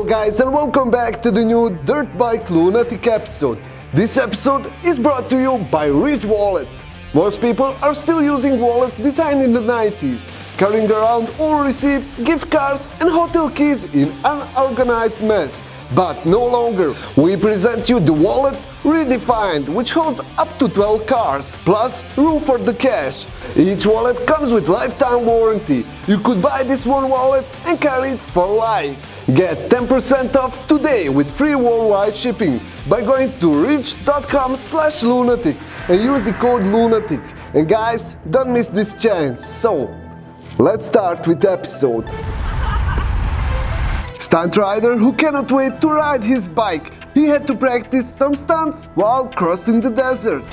guys, and welcome back to the new DirtBike Lunatic episode. This episode is brought to you by Rich Wallet. Most people are still using wallets designed in the 90s, carrying around all receipts, gift cards and hotel keys in an organized mess. But no longer. We present you the wallet redefined, which holds up to 12 cards, plus room for the cash. Each wallet comes with lifetime warranty. You could buy this one wallet and carry it for life. Get 10% off today with free worldwide shipping by going to rich.com/lunatic and use the code lunatic. And guys, don't miss this chance. So, let's start with the episode. Stunt rider who cannot wait to ride his bike. He had to practice some stunts while crossing the desert.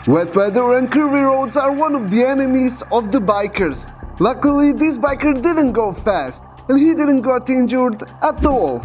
Wet weather and curvy roads are one of the enemies of the bikers. Luckily, this biker didn't go fast, and he didn't get injured at all.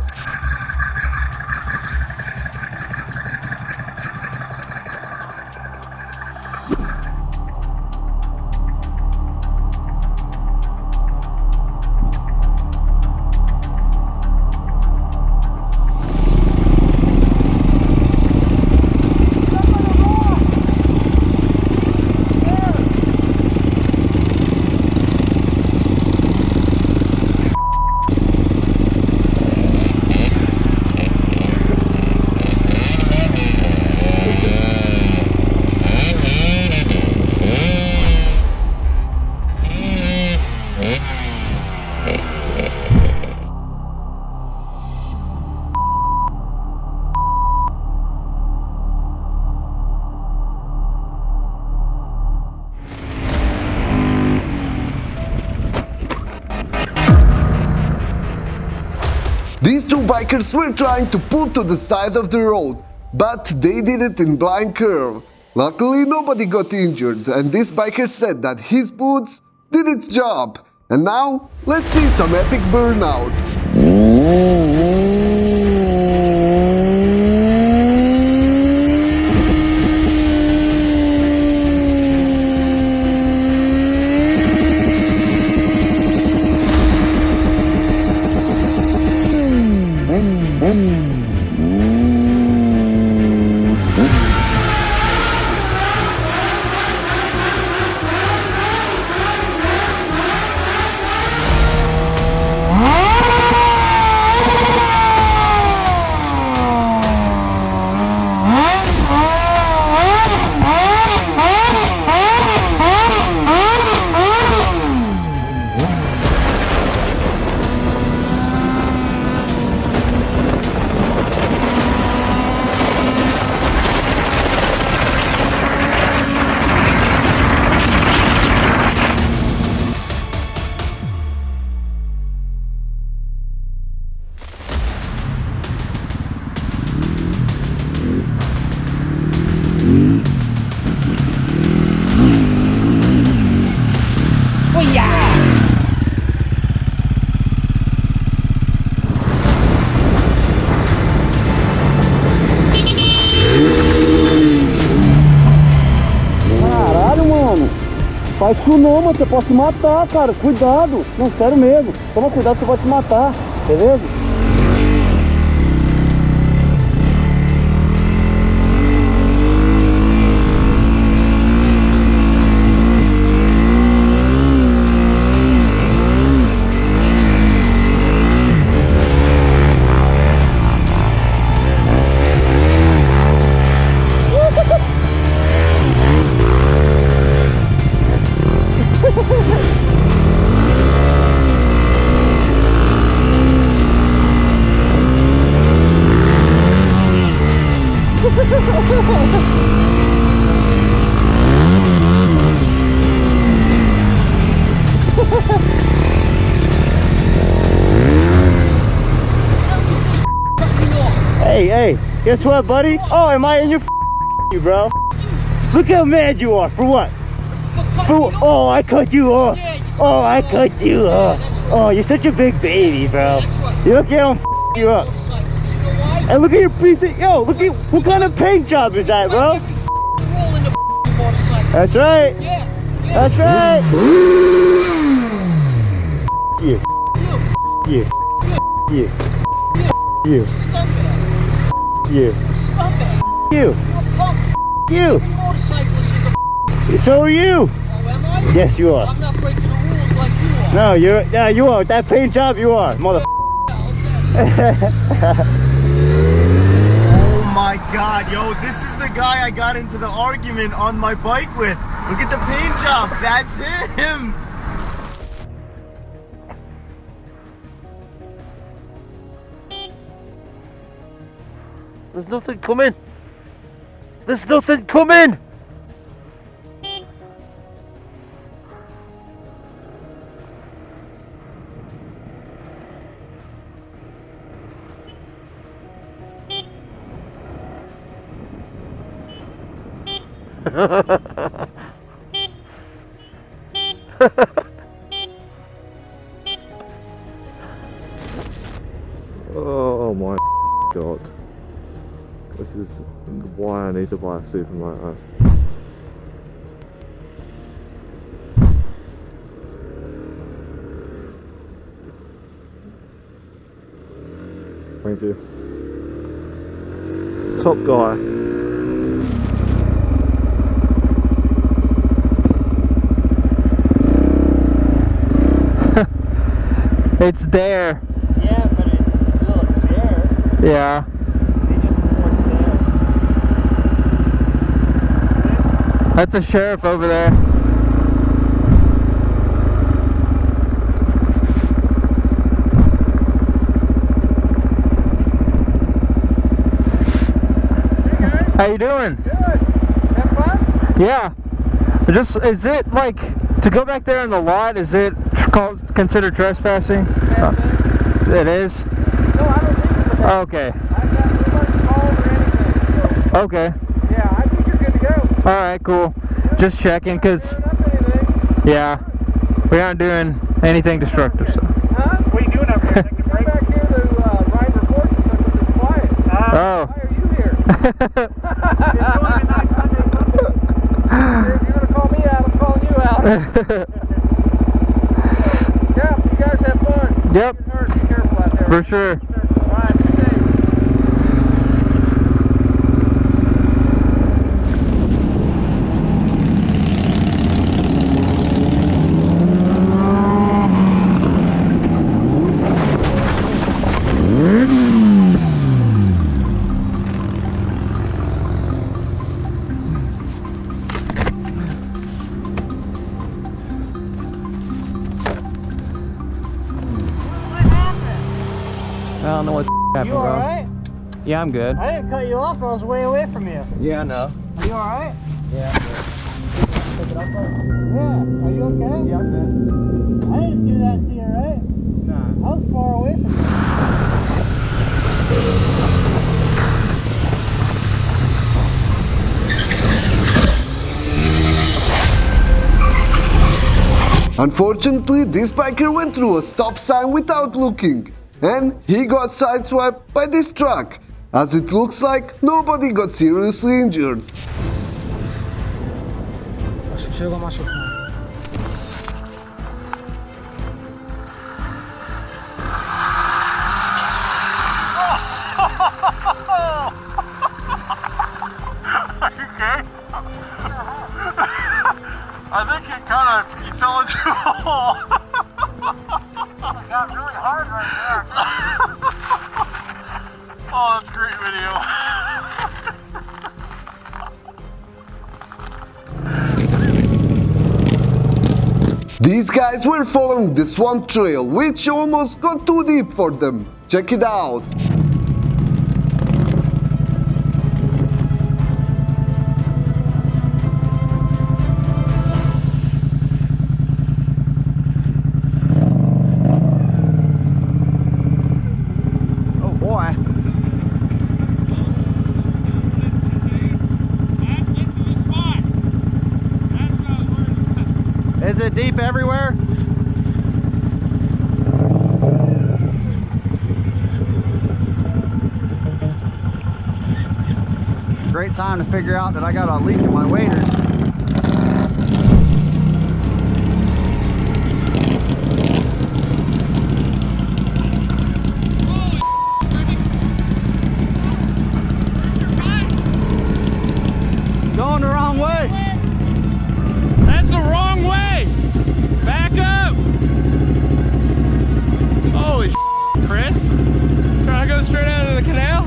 These two bikers were trying to pull to the side of the road, but they did it in blind curve. Luckily, nobody got injured, and this biker said that his boots did its job. And now, let's see some epic burnout. Faz isso não, mano, você pode se matar, cara, cuidado. Não, sério mesmo, toma cuidado, você pode se matar, beleza? Hey, guess what, buddy? Oh, am I in your you, bro? Look how mad you are. For what? For oh, I cut you off. Oh, I cut you off. Oh, you're such a big baby, bro. You look how I'm you up. And look at your piece of yo. Look at what kind of paint job is that, bro? That's right. That's right. You. You. You. You. You. You. You. So are you. Yes, you are. I'm not breaking the rules like you are. No, you are. That paint job, you are, mother. Oh my god, yo, this is the guy I got into the argument on my bike with. Look at the paint job. That's him. There's nothing coming. There's nothing coming. Oh my god. This is why I need to buy a SlumMoto. Thank you. Top guy. It's there. Yeah, but it's still a share. Yeah. They just report there. That's a sheriff over there. How you doing? Good. Have fun? Yeah. Just is it like to go back there in the lot? Is it considered trespassing? It is. No, I don't think it's okay. Okay. I got nobody called or anything. So, Okay. yeah, I think you're good to go. All right. Cool. Just checking, cause Not doing anything. yeah, we aren't doing anything destructive. So. Huh? What are you doing up here? Taking a break? Back here to write reports or something. It's quiet. Oh. Why are you here? If you're gonna call me out, I'm calling you out. Yeah, you guys have fun. Yep. Get hurt. Be careful out there. For sure. All right, be safe. I don't know what happened, You bro. alright? Yeah, I'm good. I didn't cut you off, I was way away from you. Yeah, I know. Are you alright? Yeah. Yeah. Are you okay? Yeah, I'm good. I didn't do that to you, right? Nah. I was far away from you. Unfortunately, this biker went through a stop sign without looking, and he got sideswiped by this truck. As it looks like, nobody got seriously injured. Acho que chegou a machucar. I think he fell into a hole. It got really hard right there. Oh, that's a great video. These guys were following the swamp trail, which almost got too deep for them. Check it out. it deep everywhere? Great time to figure out that I got a leak in my waders. Going the wrong way. That's the wrong way. Back up. Holy Chris. Trying to go straight out of the canal?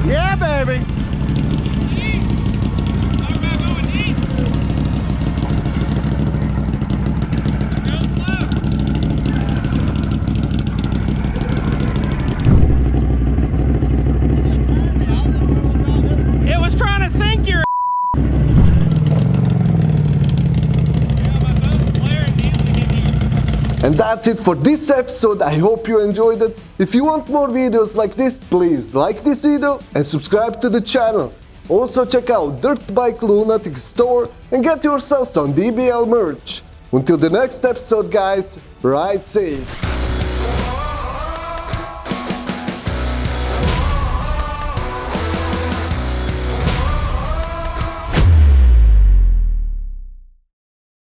Yeah, baby. It was trying to sink your And that's it for this episode. I hope you enjoyed it. If you want more videos like this, please like this video and subscribe to the channel. Also check out DirtBike Lunatic store and get yourself some DBL merch. Until the next episode guys, ride safe.